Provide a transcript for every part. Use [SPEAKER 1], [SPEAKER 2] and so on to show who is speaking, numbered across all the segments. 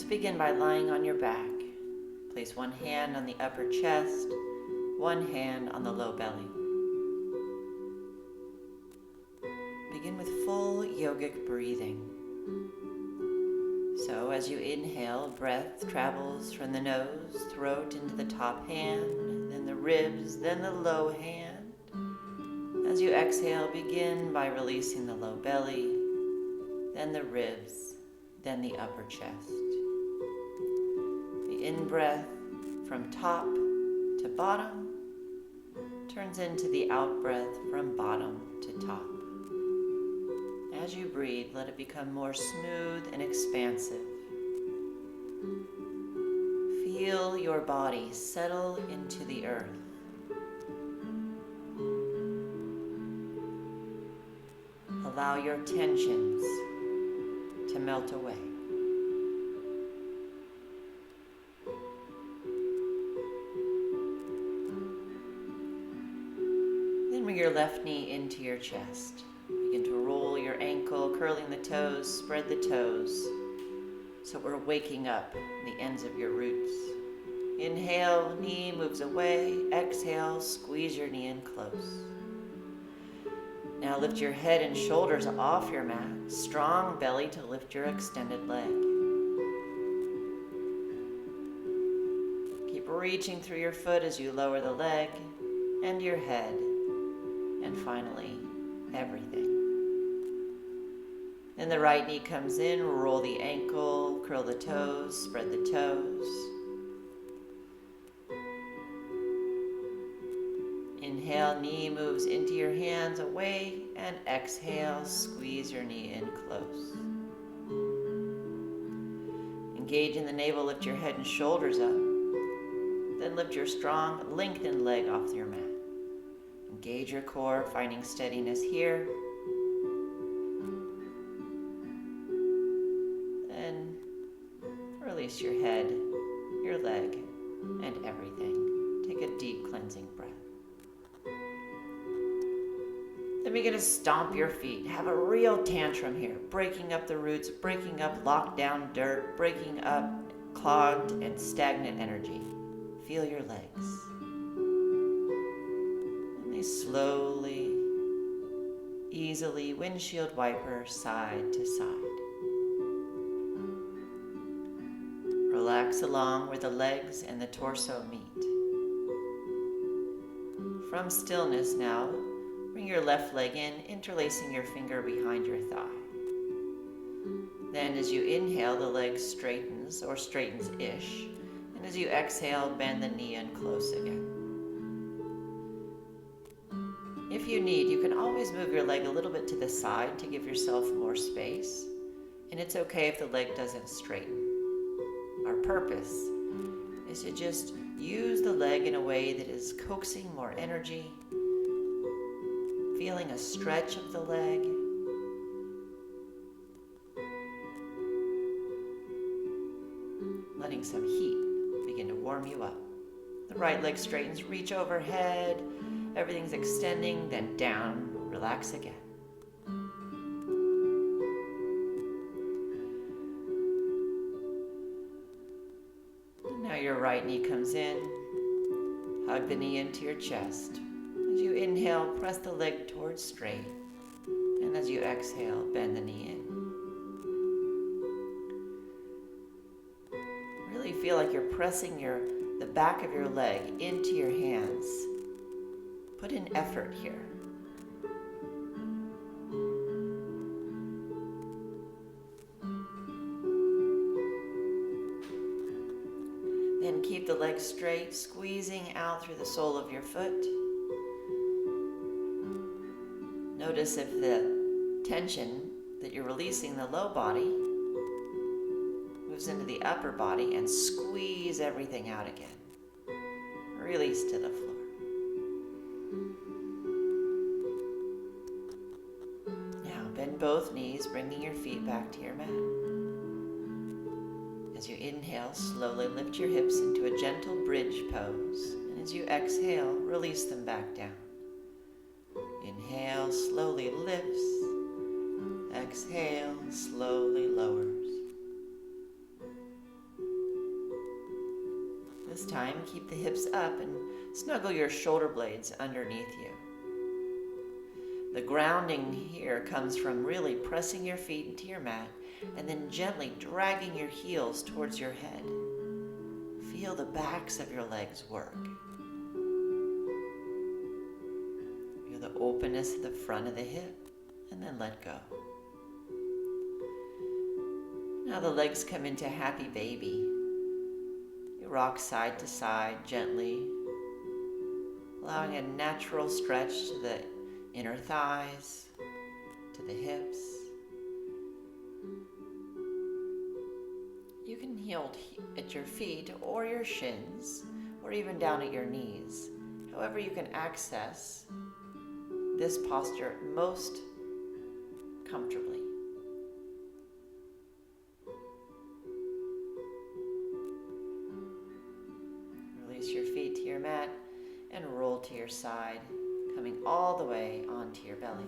[SPEAKER 1] Let's begin by lying on your back. Place one hand on the upper chest, one hand on the low belly. Begin with full yogic breathing. So as you inhale, breath travels from the nose, throat into the top hand, then the ribs, then the low hand. As you exhale, begin by releasing the low belly, then the ribs, then the upper chest. The in-breath from top to bottom turns into the out-breath from bottom to top. As you breathe, let it become more smooth and expansive. Feel your body settle into the earth. Allow your tensions to melt away. Then bring your left knee into your chest. Begin to roll your ankle, curling the toes, spread the toes. So we're waking up the ends of your roots. Inhale, knee moves away. Exhale, squeeze your knee in close. Now lift your head and shoulders off your mat. Strong belly to lift your extended leg. Keep reaching through your foot as you lower the leg and your head. And finally, everything. Then the right knee comes in, roll the ankle, curl the toes, spread the toes. Inhale, knee moves into your hands away, and exhale, squeeze your knee in close. Engage in the navel, lift your head and shoulders up. Then lift your strong, lengthened leg off your mat. Engage your core, finding steadiness here. Then release your head, your leg, and everything. Take a deep cleansing breath. Then begin to stomp your feet. Have a real tantrum here. Breaking up the roots, breaking up locked down dirt, breaking up clogged and stagnant energy. Feel your legs. And they slowly, easily windshield wiper side to side. Relax along where the legs and the torso meet. From stillness now, bring your left leg in, interlacing your finger behind your thigh. Then as you inhale, the leg straightens or straightens-ish. And as you exhale, bend the knee in close again. If you need, you can always move your leg a little bit to the side to give yourself more space. And it's okay if the leg doesn't straighten. Our purpose is to just use the leg in a way that is coaxing more energy, feeling a stretch of the leg. Letting some heat begin to warm you up. The right leg straightens, reach overhead. Everything's extending, then down. Relax again. And now your right knee comes in. Hug the knee into your chest. As you inhale, press the leg towards straight. And as you exhale, bend the knee in. Really feel like you're pressing the back of your leg into your hands. Put in effort here. Then keep the leg straight, squeezing out through the sole of your foot. Notice if the tension that you're releasing in the low body moves into the upper body, and squeeze everything out again. Release to the floor. Now bend both knees, bringing your feet back to your mat. As you inhale, slowly lift your hips into a gentle bridge pose. And as you exhale, release them back down. Inhale, slowly lifts. Exhale, slowly lowers. time, keep the hips up and snuggle your shoulder blades underneath you. The grounding here comes from really pressing your feet into your mat and then gently dragging your heels towards your head. Feel the backs of your legs work. Feel the openness of the front of the hip, and then let go. Now the legs come into happy baby. You rock side to side gently, allowing a natural stretch to the inner thighs, to the hips. You can hold at your feet or your shins, or even down at your knees. However you can access this posture most comfortably. Release your feet to your mat and roll to your side, coming all the way onto your belly.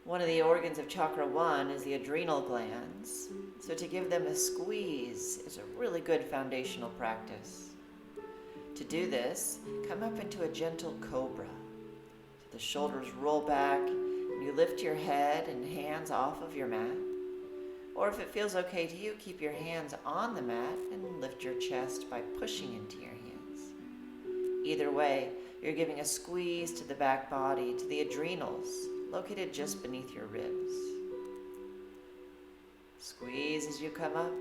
[SPEAKER 1] One of the organs of Chakra One is the adrenal glands, so to give them a squeeze is a really good foundational practice. To do this, come up into a gentle Cobra. So the shoulders roll back, and you lift your head and hands off of your mat. Or if it feels okay to you, keep your hands on the mat and lift your chest by pushing into your hands. Either way, you're giving a squeeze to the back body, to the adrenals, located just beneath your ribs. Squeeze as you come up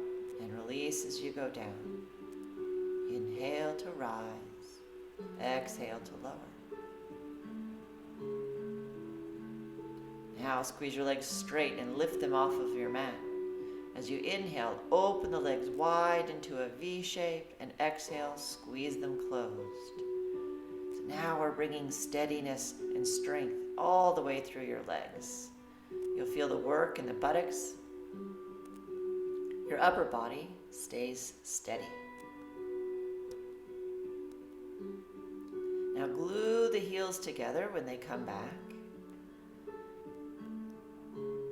[SPEAKER 1] and release as you go down. Inhale to rise, exhale to lower. Now squeeze your legs straight and lift them off of your mat. As you inhale, open the legs wide into a V shape, and exhale, squeeze them closed. So now we're bringing steadiness and strength all the way through your legs. You'll feel the work in the buttocks. Your upper body stays steady. Now glue the heels together when they come back.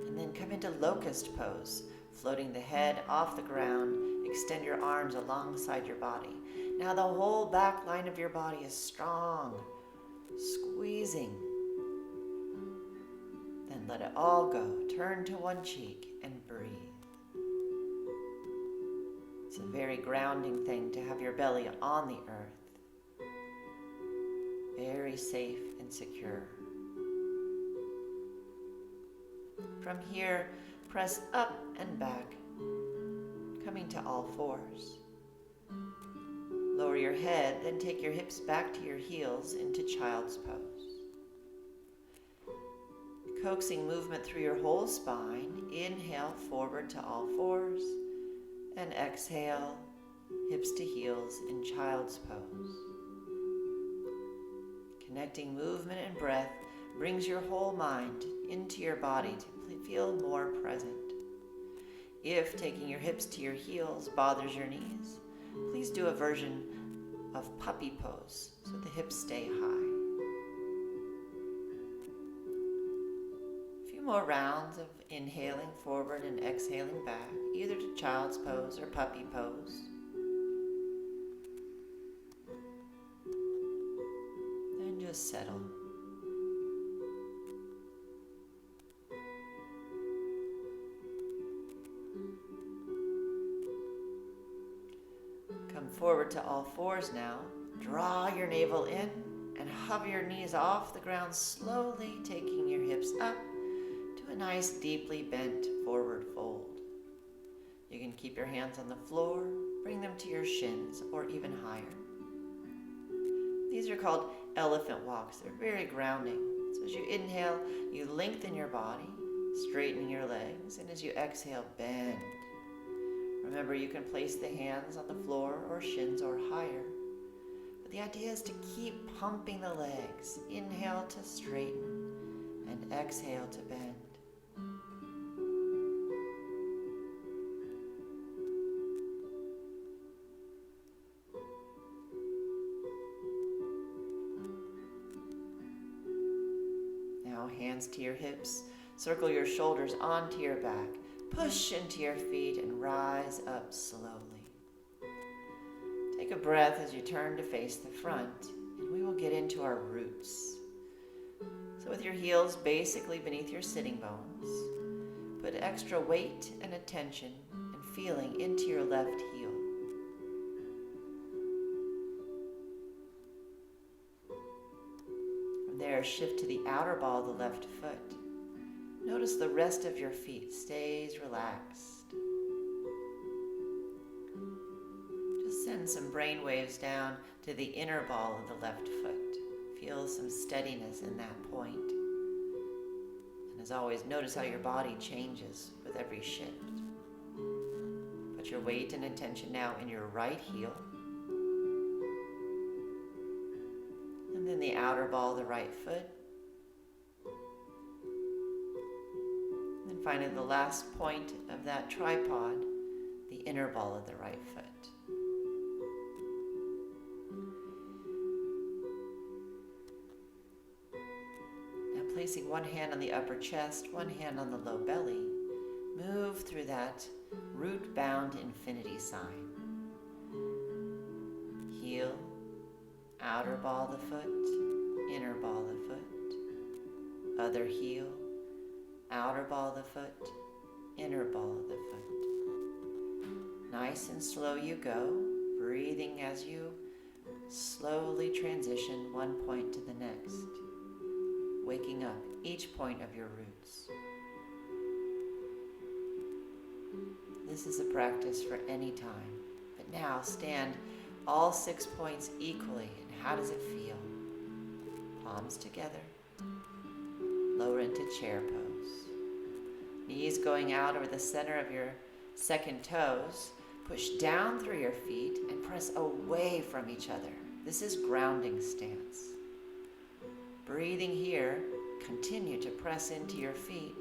[SPEAKER 1] And then come into locust pose, floating the head off the ground. Extend your arms alongside your body. Now the whole back line of your body is strong, squeezing. Then let it all go. Turn to one cheek and breathe. It's a very grounding thing to have your belly on the earth. Very safe and secure. From here, press up and back, coming to all fours. Lower your head, then take your hips back to your heels into child's pose. Coaxing movement through your whole spine. Inhale forward to all fours, and exhale, hips to heels in child's pose. Connecting movement and breath brings your whole mind into your body to feel more present. If taking your hips to your heels bothers your knees, please do a version of puppy pose so the hips stay high. A few more rounds of inhaling forward and exhaling back, either to child's pose or puppy pose. And just settle. Come forward to all fours now. Draw your navel in and hover your knees off the ground, slowly taking your hips up to a nice deeply bent forward fold. You can keep your hands on the floor, bring them to your shins or even higher. These are called elephant walks. They're very grounding. So as you inhale, you lengthen your body, straighten your legs, and as you exhale, bend. Remember, you can place the hands on the floor or shins or higher. But the idea is to keep pumping the legs. Inhale to straighten and exhale to bend. Now hands to your hips. Circle your shoulders onto your back. Push into your feet and rise up slowly. Take a breath as you turn to face the front, and we will get into our roots. So with your heels basically beneath your sitting bones, put extra weight and attention and feeling into your left heel. From there, shift to the outer ball of the left foot. Notice the rest of your feet stays relaxed. Just send some brain waves down to the inner ball of the left foot. Feel some steadiness in that point. And as always, notice how your body changes with every shift. Put your weight and attention now in your right heel. And then the outer ball of the right foot. And then finally the last point of that tripod, the inner ball of the right foot. Placing one hand on the upper chest, one hand on the low belly, move through that root-bound infinity sign. Heel, outer ball of the foot, inner ball of the foot. Other heel, outer ball of the foot, inner ball of the foot. Nice and slow you go, breathing as you slowly transition one point to the next. Waking up each point of your roots. This is a practice for any time, but now stand all 6 points equally, and how does it feel? Palms together, lower into chair pose. Knees going out over the center of your second toes, push down through your feet and press away from each other. This is grounding stance. Breathing here, continue to press into your feet,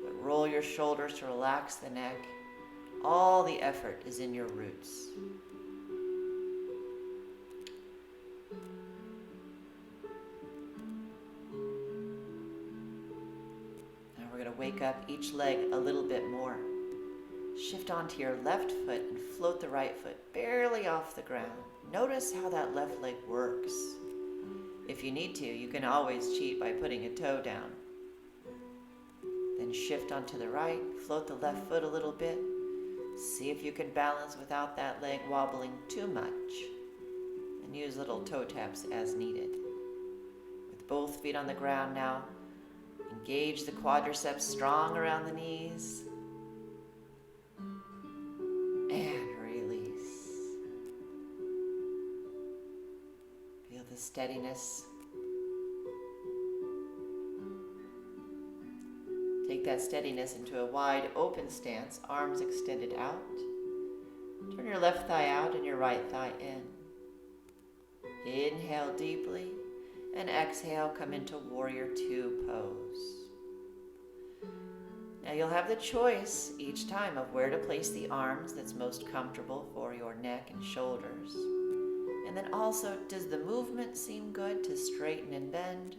[SPEAKER 1] but roll your shoulders to relax the neck. All the effort is in your roots. Now we're going to wake up each leg a little bit more. Shift onto your left foot and float the right foot barely off the ground. Notice how that left leg works. If you need to, you can always cheat by putting a toe down. Then shift onto the right, float the left foot a little bit. See if you can balance without that leg wobbling too much. And use little toe taps as needed. With both feet on the ground now, engage the quadriceps strong around the knees. And release. Feel the steadiness. Take that steadiness into a wide open stance, arms extended out. Turn your left thigh out and your right thigh in. Inhale deeply and exhale, come into Warrior Two pose. Now you'll have the choice each time of where to place the arms that's most comfortable for your neck and shoulders. And then also, does the movement seem good to straighten and bend,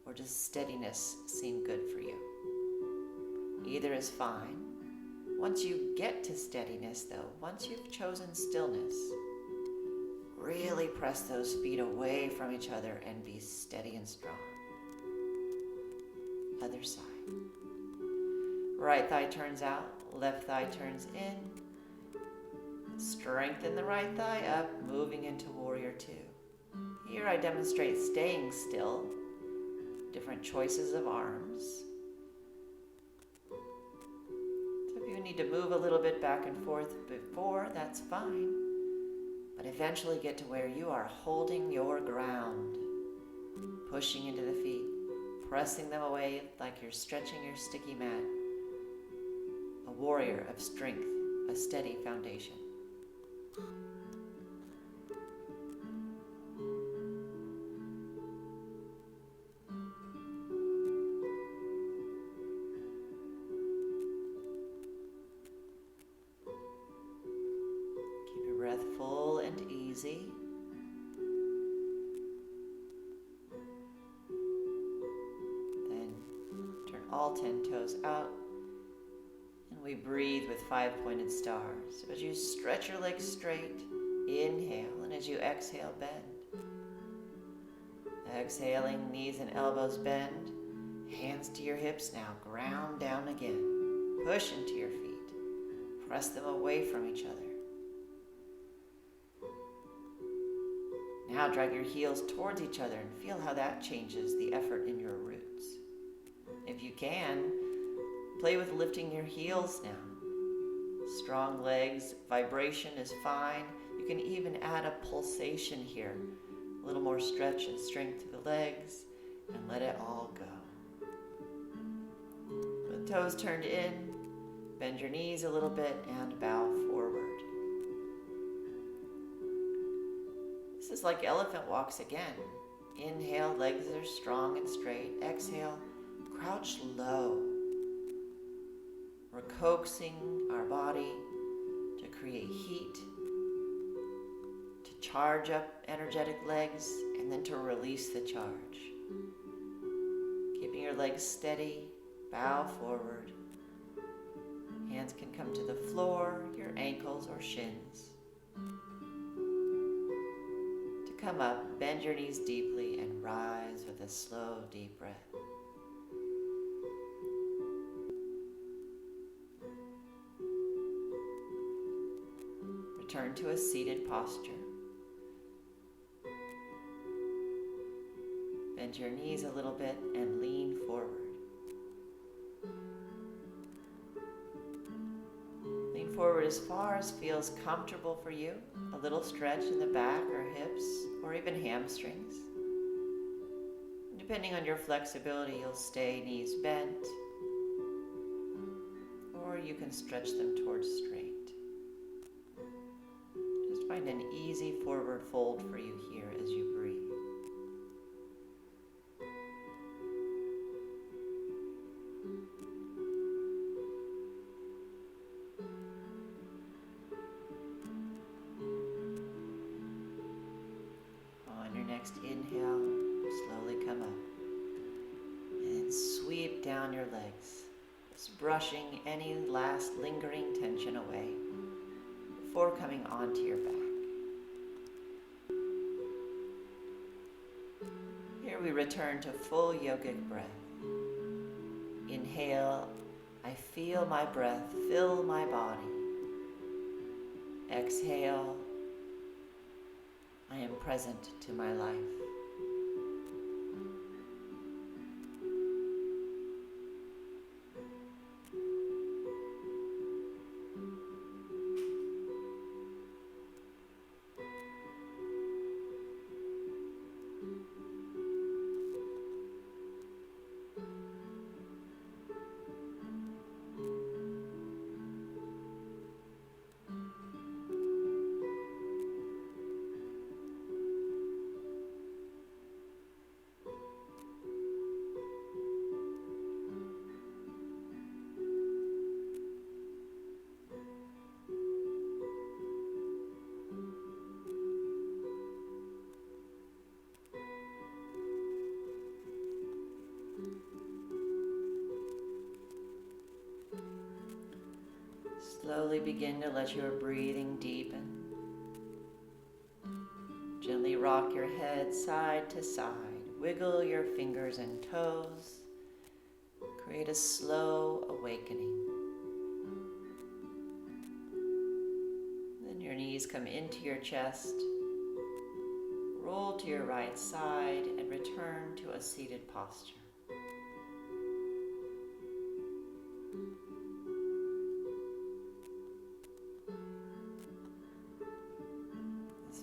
[SPEAKER 1] or does steadiness seem good for you? Either is fine. Once you get to steadiness though, once you've chosen stillness, really press those feet away from each other and be steady and strong. Other side. Right thigh turns out, left thigh turns in. Strengthen the right thigh up, moving into Warrior Two. Here I demonstrate staying still, different choices of arms. Need to move a little bit back and forth before, that's fine. But eventually get to where you are holding your ground, pushing into the feet, pressing them away like you're stretching your sticky mat. A warrior of strength, a steady foundation. Full and easy. Then turn all 10 toes out, and we breathe with 5-pointed stars. So as you stretch your legs straight, Inhale, and as you exhale, bend. Exhaling, knees and elbows bend. Hands to your hips now. Ground down again. Push into your feet. Press them away from each other. Now drag your heels towards each other and feel how that changes the effort in your roots. If you can, play with lifting your heels now. Strong legs, vibration is fine. You can even add a pulsation here. A little more stretch and strength to the legs, and let it all go. With toes turned in, bend your knees a little bit and bow forward. This is like elephant walks again. Inhale, legs are strong and straight. Exhale, crouch low. We're coaxing our body to create heat, to charge up energetic legs, and then to release the charge. Keeping your legs steady, bow forward. Hands can come to the floor, your ankles or shins. To come up, bend your knees deeply and rise with a slow, deep breath. Return to a seated posture. Bend your knees a little bit and lean forward. Lean forward as far as feels comfortable for you. A little stretch in the back or hips or even hamstrings. Depending on your flexibility, you'll stay knees bent, or you can stretch them towards straight. Just find an easy forward fold for you here as you breathe. On your next inhale, slowly come up and sweep down your legs, just brushing any last lingering tension away before coming onto your back. Here we return to full yogic breath. Inhale, I feel my breath fill my body. Exhale, I am present to my life. Slowly begin to let your breathing deepen. Gently rock your head side to side. Wiggle your fingers and toes. Create a slow awakening. Then your knees come into your chest. Roll to your right side and return to a seated posture.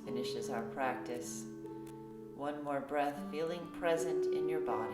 [SPEAKER 1] Finishes our practice. One more breath, feeling present in your body.